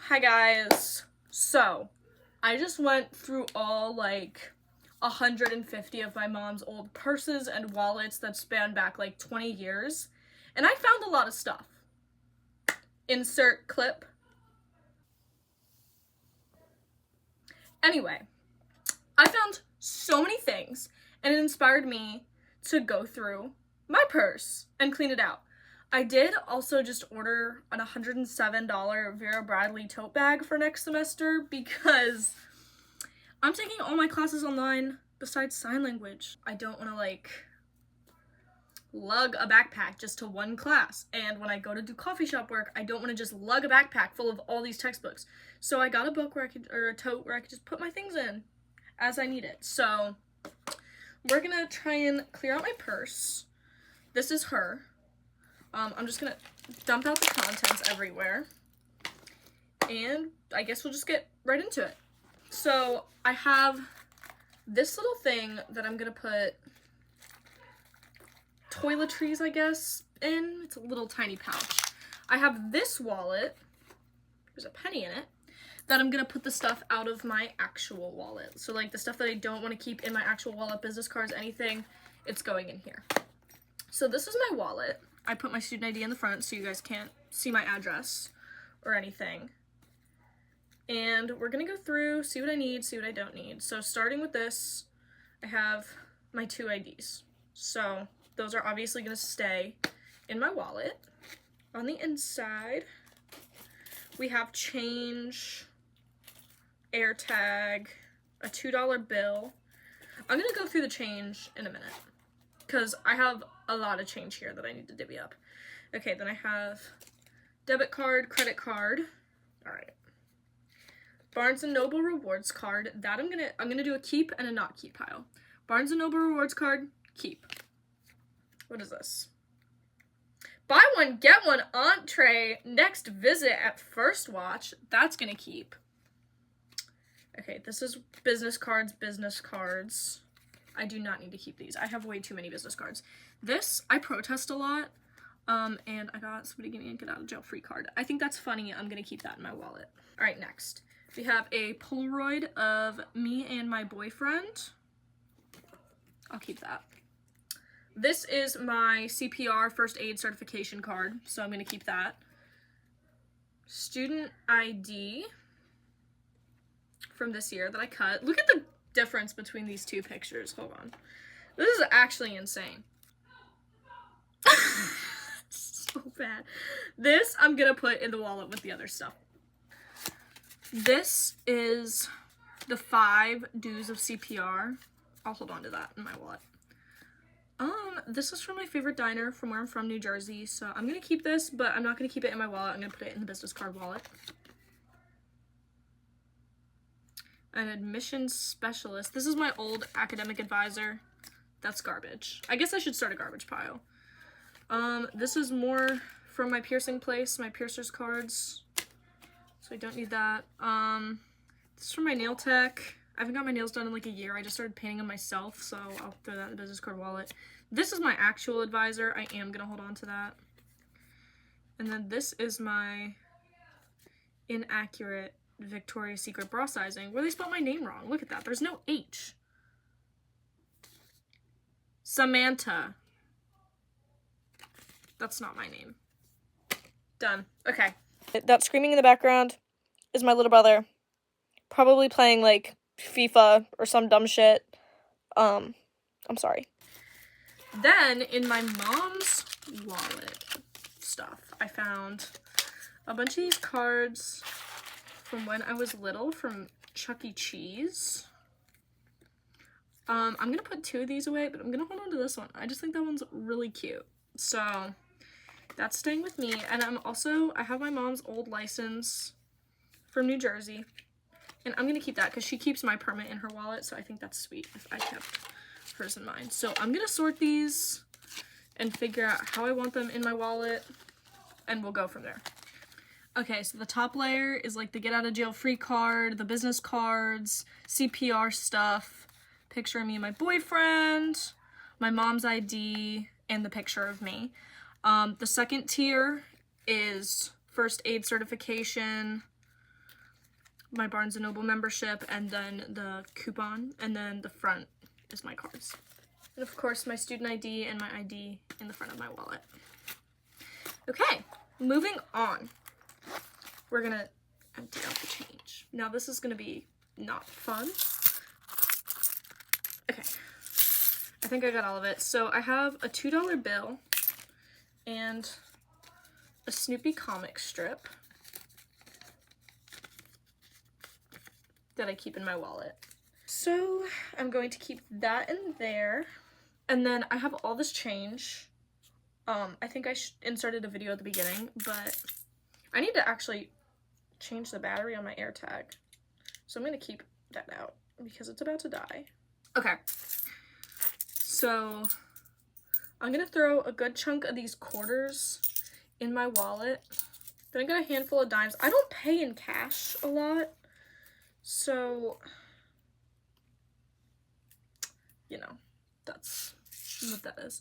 Hi guys. So, I just went through all like 150 of my mom's old purses and wallets that span back like 20 years, and I found a lot of stuff. Insert clip. Anyway, I found so many things, and it inspired me to go through my purse and clean it out. I did also just order an $107 Vera Bradley tote bag for next semester because I'm taking all my classes online besides sign language. I don't want to like lug a backpack just to one class, and when I go to do coffee shop work, I don't want to just lug a backpack full of all these textbooks. So I got a book or a tote where I could just put my things in as I need it. So we're gonna try and clear out my purse. This is her. I'm just gonna dump out the contents everywhere, and I guess we'll just get right into it. So I have this little thing that I'm gonna put toiletries, I guess, in. It's a little tiny pouch. I have this wallet, there's a penny in it, that I'm gonna put the stuff out of my actual wallet. So like the stuff that I don't want to keep in my actual wallet, business cards, anything, it's going in here. So this is my wallet. I put my student ID in the front so you guys can't see my address or anything. And we're gonna go through, see what I need, see what I don't need. So starting with this, I have my 2 IDs. So those are obviously gonna stay in my wallet. On the inside, we have change, air tag, a $2 bill. I'm gonna go through the change in a minute because I have a lot of change here that I need to divvy up. Okay, then I have debit card, credit card. All right. Barnes & Noble rewards card. That I'm gonna do a keep and a not keep pile. Barnes & Noble rewards card, keep. What is this? Buy one, get one entree next visit at First Watch. That's gonna keep. Okay, this is business cards. I do not need to keep these. I have way too many business cards. This, I protest a lot, and I got somebody give me a get out of jail free card. I think that's funny. I'm gonna keep that in my wallet. All right, next. We have a Polaroid of me and my boyfriend. I'll keep that. This is my CPR first aid certification card, so I'm gonna keep that. Student ID from this year that I cut. Look at the difference between these two pictures. Hold on. This is actually insane. So bad. This I'm gonna put in the wallet with the other stuff. This is the 5 dues of CPR. I'll hold on to that in my wallet. This is from my favorite diner from where I'm from, New Jersey. So I'm gonna keep this, but I'm not gonna keep it in my wallet. I'm gonna put it in the business card wallet. An admissions specialist. This is my old academic advisor. That's garbage. I guess I should start a garbage pile. This is more from my piercing place, my piercer's cards. So I don't need that. This is from my nail tech. I haven't got my nails done in like a year. I just started painting them myself, so I'll throw that in the business card wallet. This is my actual advisor. I am gonna hold on to that. And then this is my inaccurate Victoria's Secret bra sizing, where they spelled my name wrong. Look at that. There's no H. Samantha. That's not my name. Done. Okay. That screaming in the background is my little brother. Probably playing like FIFA or some dumb shit. I'm sorry. Then in my mom's wallet stuff, I found a bunch of these cards from when I was little from Chuck E. Cheese. I'm gonna put 2 of these away, but I'm gonna hold on to this one. I just think that one's really cute. So that's staying with me. And I have my mom's old license from New Jersey. And I'm gonna keep that because she keeps my permit in her wallet, so I think that's sweet if I kept hers in mine. So I'm gonna sort these and figure out how I want them in my wallet, and we'll go from there. Okay, so the top layer is like the get out of jail free card, the business cards, CPR stuff, picture of me and my boyfriend, my mom's ID, and the picture of me. The second tier is first aid certification, my Barnes & Noble membership, and then the coupon, and then the front is my cards. And of course, my student ID and my ID in the front of my wallet. Okay, moving on. We're gonna empty out the change. Now this is gonna be not fun. Okay, I think I got all of it. So I have a $2 bill and a Snoopy comic strip that I keep in my wallet. So I'm going to keep that in there. And then I have all this change. I think I inserted a video at the beginning, but I need to actually change the battery on my AirTag. So I'm gonna keep that out because it's about to die. Okay, so I'm gonna throw a good chunk of these quarters in my wallet. Then I got a handful of dimes. I don't pay in cash a lot, so, you know, that's what that is.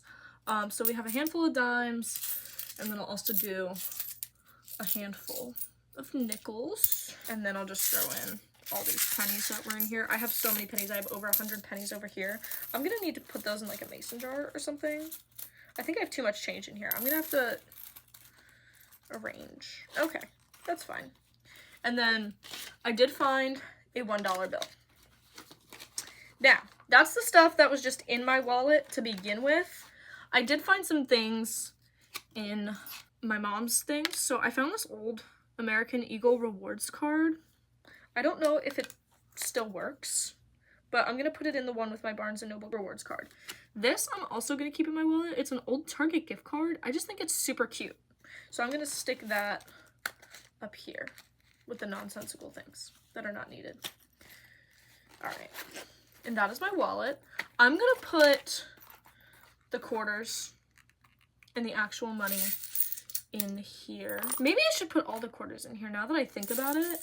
So we have a handful of dimes, and then I'll also do a handful of nickels, and then I'll just throw in all these pennies that were in here. I have so many pennies. I have over 100 pennies over here. I'm gonna need to put those in like a mason jar or something. I think I have too much change in here. I'm gonna have to arrange. Okay, that's fine. And then I did find a $1 bill. Now, that's the stuff that was just in my wallet to begin with. I did find some things in my mom's things. So I found this old American Eagle rewards card. I don't know if it still works, but I'm going to put it in the one with my Barnes & Noble rewards card. This I'm also going to keep in my wallet. It's an old Target gift card. I just think it's super cute. So I'm going to stick that up here with the nonsensical things that are not needed. All right. And that is my wallet. I'm going to put the quarters and the actual money in here. Maybe I should put all the quarters in here now that I think about it.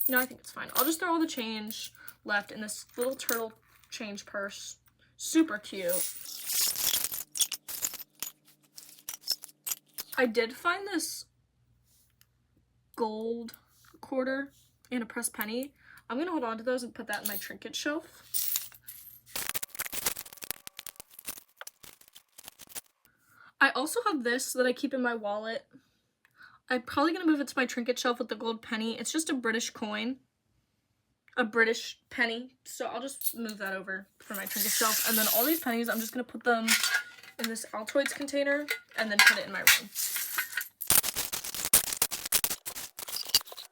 No, I think it's fine. I'll just throw all the change left in this little turtle change purse. Super cute. I did find this gold quarter and a pressed penny. I'm gonna hold on to those and put that in my trinket shelf. I also have this that I keep in my wallet. I'm probably going to move it to my trinket shelf with the gold penny. It's just a British coin. A British penny. So I'll just move that over for my trinket shelf. And then all these pennies, I'm just going to put them in this Altoids container and then put it in my room.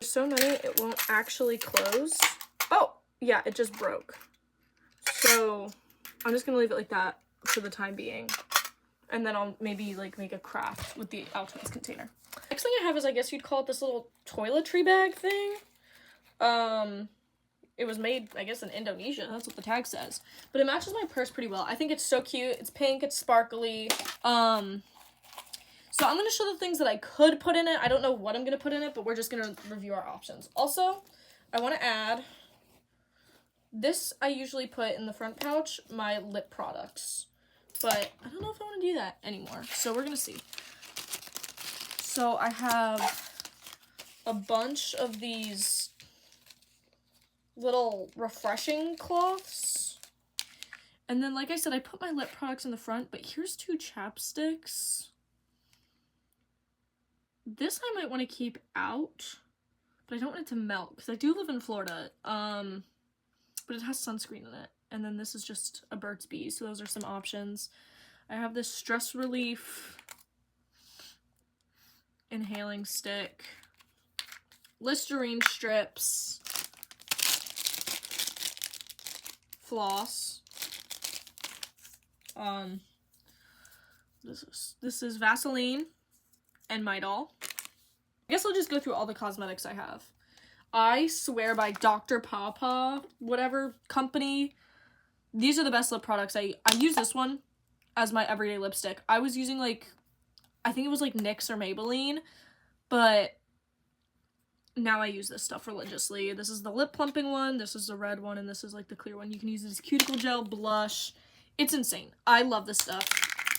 There's so many, it won't actually close. Oh, yeah, it just broke. So I'm just going to leave it like that for the time being. And then I'll maybe like make a craft with the Altoids container. Next thing I have is, I guess you'd call it this little toiletry bag thing. It was made, I guess, in Indonesia. That's what the tag says. But it matches my purse pretty well. I think it's so cute. It's pink. It's sparkly. So I'm going to show the things that I could put in it. I don't know what I'm going to put in it, but we're just going to review our options. Also, I want to add this. I usually put in the front pouch my lip products. But I don't know if I want to do that anymore. So we're going to see. So I have a bunch of these little refreshing cloths. And then, like I said, I put my lip products in the front. But here's 2 chapsticks. This I might want to keep out. But I don't want it to melt. Because I do live in Florida. But it has sunscreen in it. And then this is just a Burt's Bees, so those are some options. I have this stress relief inhaling stick, Listerine strips, floss. This is Vaseline and Midol. I guess I'll just go through all the cosmetics I have. I swear by Dr. Pawpaw, whatever company. These are the best lip products. I use this one as my everyday lipstick. I was using, like, I think it was, like, NYX or Maybelline, but now I use this stuff religiously. This is the lip plumping one, this is the red one, and this is, like, the clear one. You can use this cuticle gel, blush. It's insane. I love this stuff.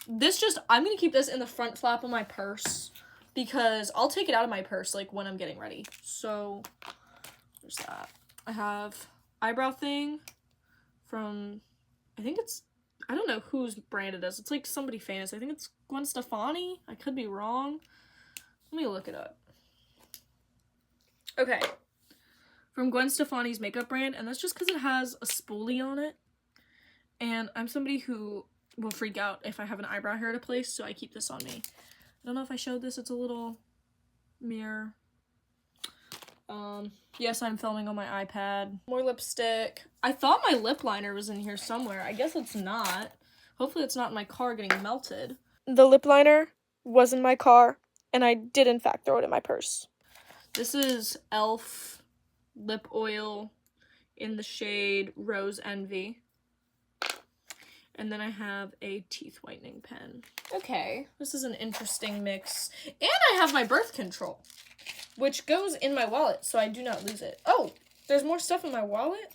I'm going to keep this in the front flap of my purse because I'll take it out of my purse, like, when I'm getting ready. So There's that. I have eyebrow thing from, I don't know whose brand it is. It's like somebody famous. I think it's Gwen Stefani. I could be wrong. Let me look it up. Okay. From Gwen Stefani's makeup brand, and that's just because it has a spoolie on it. And I'm somebody who will freak out if I have an eyebrow hair to place, so I keep this on me. I don't know if I showed this. It's a little mirror. Yes, I'm filming on my iPad. More lipstick. I thought my lip liner was in here somewhere. I guess it's not. Hopefully it's not in my car getting melted. The lip liner was in my car, and I did in fact throw it in my purse. This is e.l.f. lip oil in the shade Rose Envy. And then I have a teeth whitening pen. Okay, this is an interesting mix. And I have my birth control, which goes in my wallet, so I do not lose it. Oh, there's more stuff in my wallet?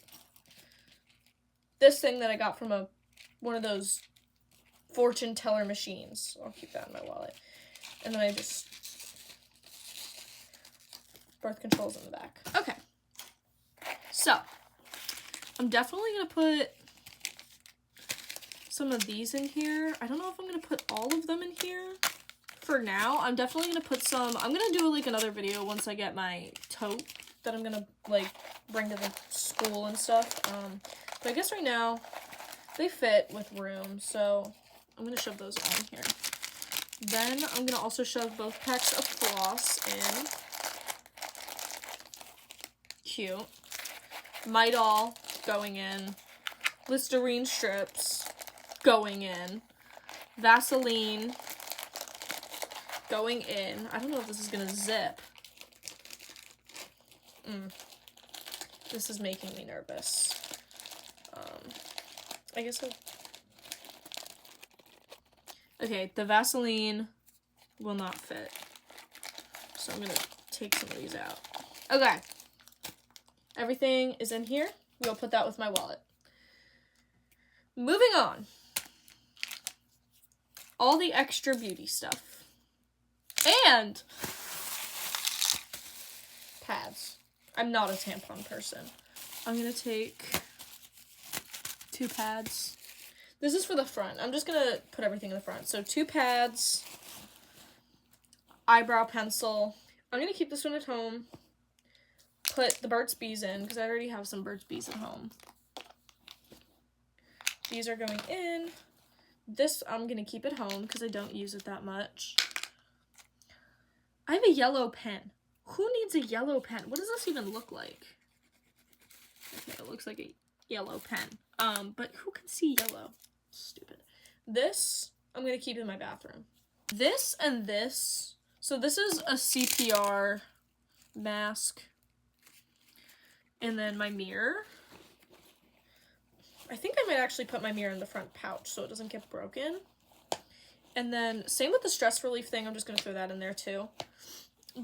This thing that I got from one of those fortune teller machines. I'll keep that in my wallet. And then birth control's in the back. Okay. So, I'm definitely going to put some of these in here. I don't know if I'm going to put all of them in here. For now, I'm definitely going to put some, I'm going to do like another video once I get my tote that I'm going to like bring to the school and stuff. But I guess right now they fit with room, so I'm going to shove those all in here. Then I'm going to also shove both packs of floss in. Cute. Midol going in. Listerine strips going in. Vaseline going in. I don't know if this is gonna zip. This is making me nervous. I guess okay, the Vaseline will not fit. So I'm gonna take some of these out. Okay. Everything is in here. We'll put that with my wallet. Moving on. All the extra beauty stuff. And pads. I'm not a tampon person. I'm going to take 2 pads. This is for the front. I'm just going to put everything in the front. So 2 pads, eyebrow pencil. I'm going to keep this one at home. Put the Burt's Bees in because I already have some Burt's Bees at home. These are going in. This I'm going to keep at home because I don't use it that much. I have a yellow pen. Who needs a yellow pen? What does this even look like? Okay, it looks like a yellow pen. But who can see yellow? Stupid. This I'm going to keep in my bathroom. This and this. So this is a CPR mask. And then my mirror. I think I might actually put my mirror in the front pouch so it doesn't get broken. And then same with the stress relief thing. I'm just going to throw that in there too.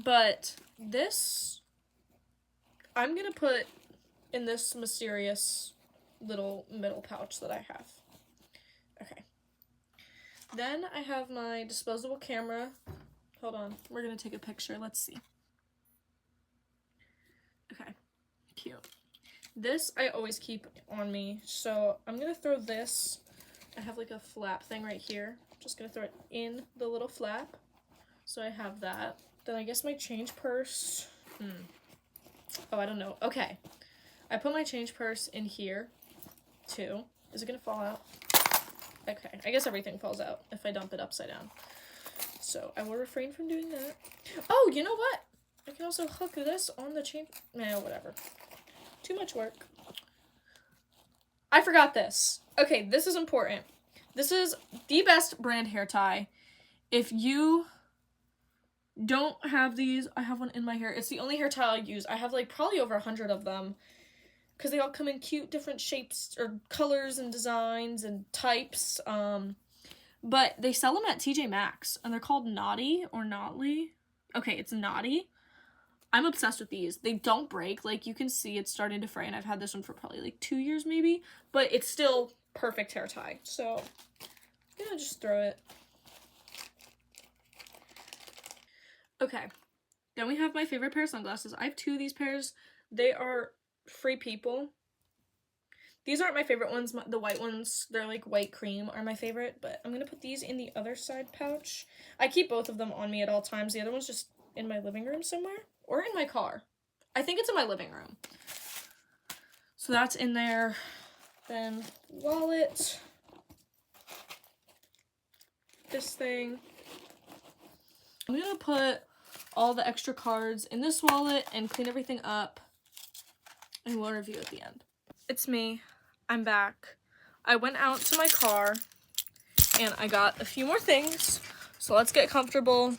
But this, I'm going to put in this mysterious little middle pouch that I have. Okay. Then I have my disposable camera. Hold on. We're going to take a picture. Let's see. Okay. Cute. This I always keep on me, so I'm gonna throw this. I have like a flap thing right here. Just gonna throw it in the little flap, so I have that. Then I guess my change purse. Oh, I don't know. Okay, I put my change purse in here too. Is it gonna fall out? Okay, I guess everything falls out if I dump it upside down. So I will refrain from doing that. Oh, you know what? I can also hook this on the chain. No, whatever. Too much work. I forgot this. Okay, this is important. This is the best brand hair tie. If you don't have these, I have one in my hair. It's the only hair tie I use. I have like probably over 100 of them because they all come in cute different shapes or colors and designs and types. But they sell them at TJ Maxx and they're called Naughty or Notley. Okay, it's Naughty. I'm obsessed with these. They don't break. Like, you can see it's starting to fray, and I've had this one for probably, like, 2 years, maybe. But it's still perfect hair tie. So, I'm gonna just throw it. Okay. Then we have my favorite pair of sunglasses. I have 2 of these pairs. They are Free People. These aren't my favorite ones. The white ones, they're like white cream, are my favorite. But I'm going to put these in the other side pouch. I keep both of them on me at all times. The other one's just in my living room somewhere. Or in my car. I think it's in my living room. So that's in there. Then wallet. This thing. I'm going to put all the extra cards in this wallet and clean everything up. And we'll review at the end. It's me. I'm back. I went out to my car and I got a few more things. So let's get comfortable.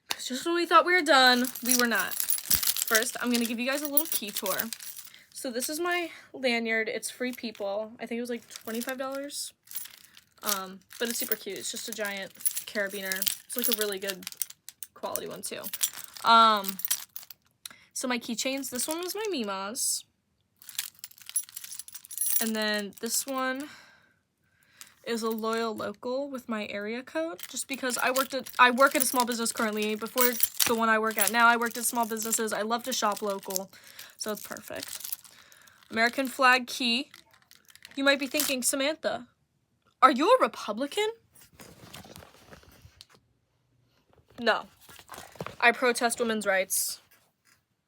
Because just when we thought we were done, we were not. First, I'm going to give you guys a little key tour. So this is my lanyard. It's Free People. I think it was like $25. But it's super cute. It's just a giant carabiner. It's like a really good quality one too. So my keychains, this one was my Mima's. And then this one is a loyal local with my area code, just because I work at a small business currently. Before the one I work at now, I worked at small businesses. I love to shop local, so it's perfect. American flag key. You might be thinking, Samantha, are you a Republican? No. I protest women's rights.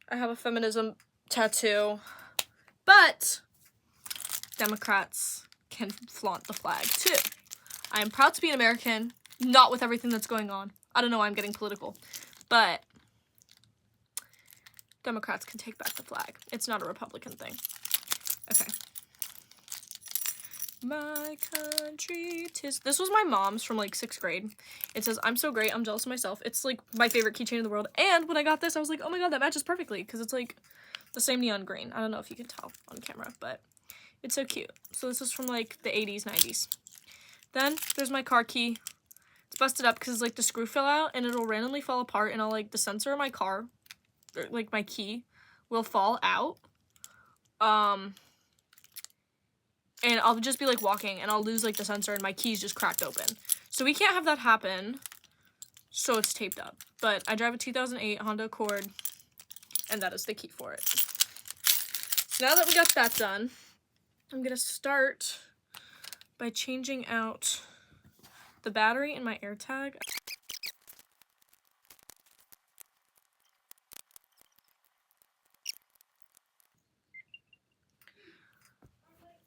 I have a feminism tattoo. But Democrats can flaunt the flag too. I am proud to be an American, not with everything that's going on. I don't know why I'm getting political, but Democrats can take back the flag. It's not a Republican thing. Okay. My country tis. This was my mom's from like 6th grade. It says, I'm so great, I'm jealous of myself. It's like my favorite keychain in the world. And when I got this, I was like, oh my god, that matches perfectly, because it's like the same neon green. I don't know if you can tell on camera, but it's so cute. So this is from like the 80s, 90s. Then there's my car key. It's busted up because like the screw fell out and it'll randomly fall apart, and I'll like the sensor in my car, or like my key, will fall out. And I'll just be like walking and I'll lose like the sensor and my key's just cracked open. So we can't have that happen. So it's taped up. But I drive a 2008 Honda Accord and that is the key for it. So now that we got that done, I'm going to start by changing out the battery in my AirTag.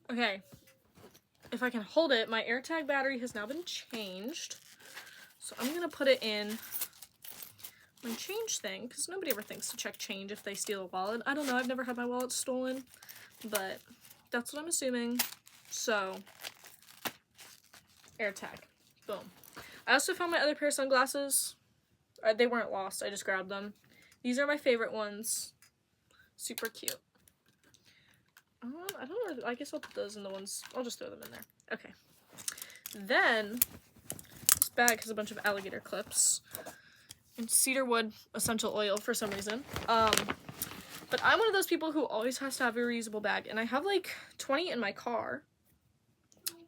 Okay, if I can hold it, my AirTag battery has now been changed. So I'm going to put it in my change thing, because nobody ever thinks to check change if they steal a wallet. I don't know, I've never had my wallet stolen, but that's what I'm assuming. So, AirTag. Boom. I also found my other pair of sunglasses. They weren't lost, I just grabbed them. These are my favorite ones. Super cute. I don't know, I guess I'll put those in the ones, I'll just throw them in there. Okay. Then, this bag has a bunch of alligator clips and cedarwood essential oil for some reason. But I'm one of those people who always has to have a reusable bag, and I have like 20 in my car.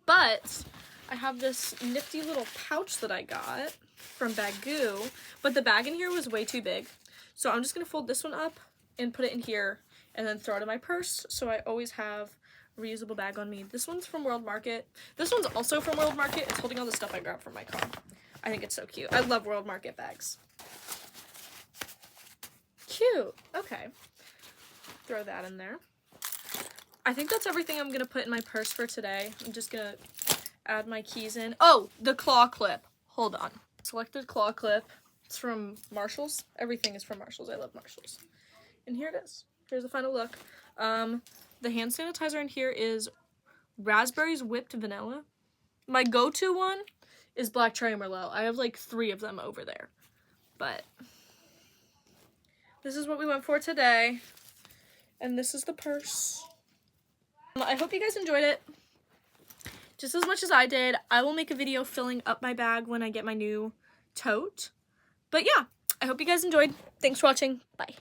But I have this nifty little pouch that I got from Bagoo, but the bag in here was way too big. So I'm just gonna fold this one up and put it in here and then throw it in my purse, so I always have a reusable bag on me. This one's from World Market. This one's also from World Market. It's holding all the stuff I grabbed from my car. I think it's so cute. I love World Market bags. Cute. Okay. Throw that in there. I think that's everything I'm gonna put in my purse for today. I'm just gonna add my keys in. Oh, the claw clip. Hold on. Selected claw clip. It's from Marshalls. Everything is from Marshalls. I love Marshalls. And here it is. Here's the final look. The hand sanitizer in here is Raspberries Whipped Vanilla. My go-to one is Black Cherry Merlot. I have like 3 of them over there. But this is what we went for today. And this is the purse. I hope you guys enjoyed it just as much as I did. I will make a video filling up my bag when I get my new tote. But yeah, I hope you guys enjoyed. Thanks for watching. Bye.